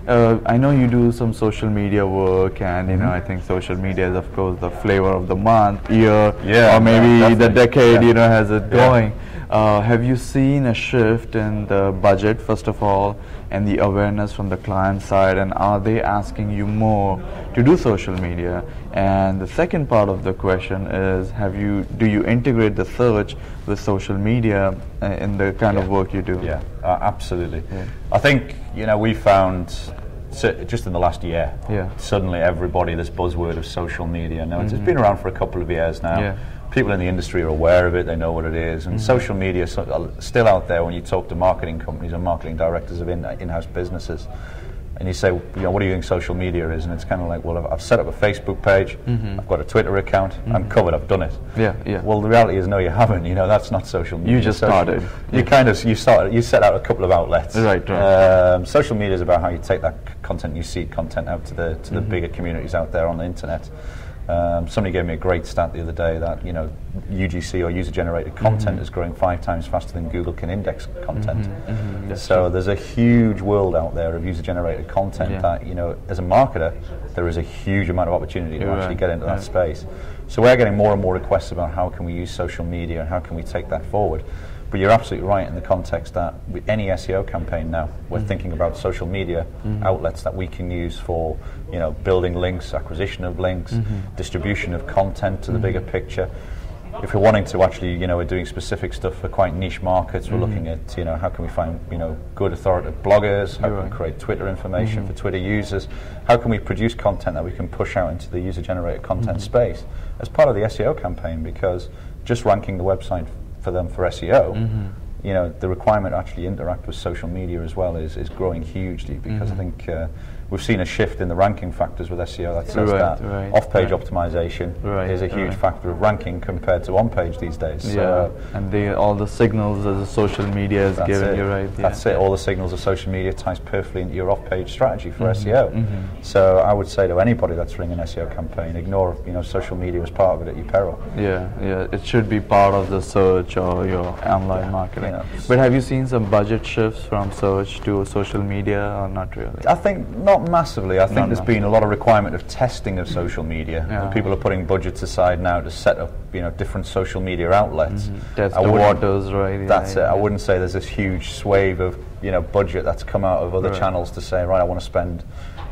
I know you do some social media work, and I think social media is, of course, the flavor of the month, year, or maybe the decade. Has it going. Have you seen a shift in the budget, first of all, and the awareness from the client side, and are they asking you more to do social media? And the second part of the question is, do you integrate the search with social media in the kind of work you do? Yeah, absolutely. Yeah. I think we found just in the last year, suddenly everybody, this buzzword of social media. Now it's been around for a couple of years now. Yeah. People in the industry are aware of it, they know what it is, and social media is still out there when you talk to marketing companies and marketing directors of in-house businesses, and you say, what do you think social media is? And it's kind of like, well, I've set up a Facebook page, I've got a Twitter account, I'm covered, I've done it. Yeah. Well, the reality is, no, you haven't. That's not social media. You just started. You set out a couple of outlets. Right. Social media is about how you take that content, you seed content out to the bigger communities out there on the internet. Somebody gave me a great stat the other day that UGC, or user-generated content, is growing 5 times faster than Google can index content. So there's a huge world out there of user-generated content that as a marketer, there is a huge amount of opportunity to actually get into that space. So we're getting more and more requests about how can we use social media and how can we take that forward. But you're absolutely right in the context that with any SEO campaign now, we're thinking about social media outlets that we can use for, building links, acquisition of links, distribution of content to the bigger picture. If we're wanting to actually, we're doing specific stuff for quite niche markets. We're looking at, how can we find, good authoritative bloggers? How can we create Twitter information for Twitter users? How can we produce content that we can push out into the user-generated content space as part of the SEO campaign? Because just ranking the website for them for SEO, the requirement to actually interact with social media as well is growing hugely, because I think we've seen a shift in the ranking factors with SEO that says that off-page optimization is a huge factor of ranking compared to on-page these days. So, and all the signals that the social media is giving you, That's it. All the signals of social media ties perfectly into your off-page strategy for SEO. So I would say to anybody that's running an SEO campaign, ignore social media as part of it at your peril. Yeah. It should be part of the search or your online marketing. But have you seen some budget shifts from search to social media, or not really? I think not massively. I think there's been a lot of requirement of testing of social media. And people are putting budgets aside now to set up, different social media outlets. Test the waters, right? That's it. I wouldn't say there's this huge swathe of, budget that's come out of other channels to say, right, I want to spend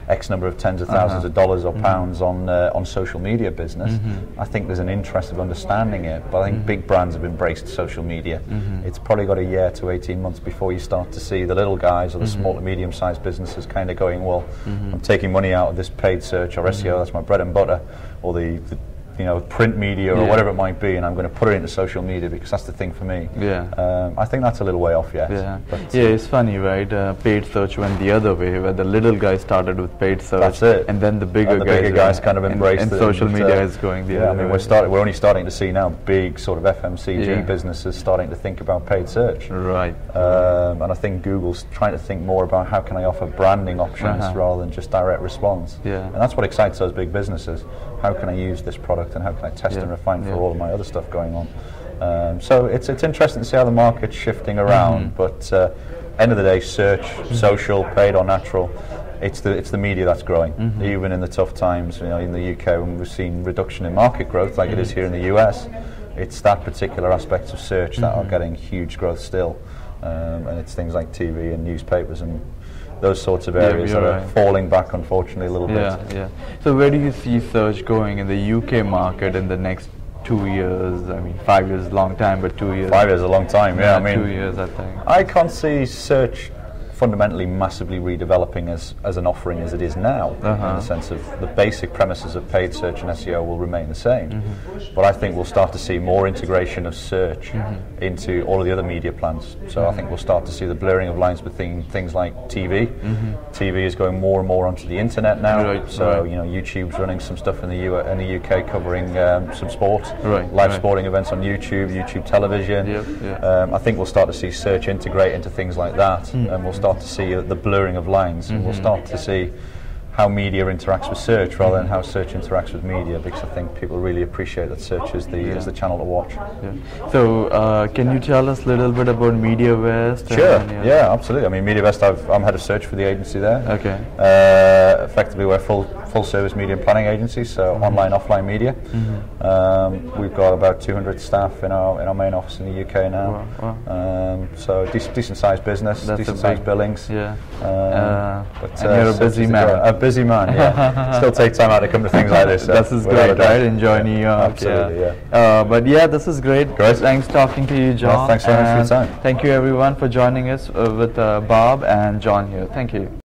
X number of tens of thousands of dollars or pounds on social media business. I think there's an interest of understanding it, but I think big brands have embraced social media. It's probably got a year to 18 months before you start to see the little guys or the small to medium-sized businesses kind of going, well, I'm taking money out of this paid search or SEO, that's my bread and butter, or the print media or whatever it might be, and I'm going to put it into social media because that's the thing for me. I think that's a little way off yet. It's funny, right? Paid search went the other way, where the little guys started with paid search. That's it. And then the bigger guys kind of embraced it. And social media is going the other way. We're only starting to see now big sort of FMCG businesses starting to think about paid search. Right. And I think Google's trying to think more about how can I offer branding options rather than just direct response. And that's what excites those big businesses. How can I use this product and how can I test and refine for all of my other stuff going on? So it's interesting to see how the market's shifting around, but end of the day, search, social, paid or natural, it's the media that's growing. Even in the tough times, in the UK, when we've seen reduction in market growth like it is here in the US, it's that particular aspect of search that are getting huge growth still, and it's things like TV and newspapers and those sorts of areas that are falling back, unfortunately, a little bit. So where do you see search going in the UK market in the next 2 years? I mean, 5 years is a long time, but 2 years. 5 years is a long time, I mean, 2 years, I think. I can't see search fundamentally massively redeveloping as an offering as it is now, in the sense of the basic premises of paid search and SEO will remain the same. But I think we'll start to see more integration of search into all of the other media plans. So I think we'll start to see the blurring of lines between things like TV. TV is going more and more onto the internet now. YouTube's running some stuff in the UK covering some sport, live sporting events on YouTube television. I think we'll start to see search integrate into things like that, and we'll start to see the blurring of lines, and we'll start to see how media interacts with search rather than how search interacts with media, because I think people really appreciate that search is the channel to watch. Yeah. So can you tell us a little bit about MediaWest? Sure. Yeah, absolutely. I mean, MediaWest, I'm head of search for the agency there. Okay. Effectively, we're full service media and planning agency, so online, offline media. We've got about 200 staff in our main office in the UK now. Wow. So decent sized business, decent sized billings. Yeah. But and you're a busy man. A busy man, yeah. Still take time out to come to things like this. This is great, right? Enjoy New York. Absolutely, yeah. But yeah, this is great. Thanks talking to you, John. Well, thanks very much for your time. Thank you everyone for joining us with Bob and John here. Thank you.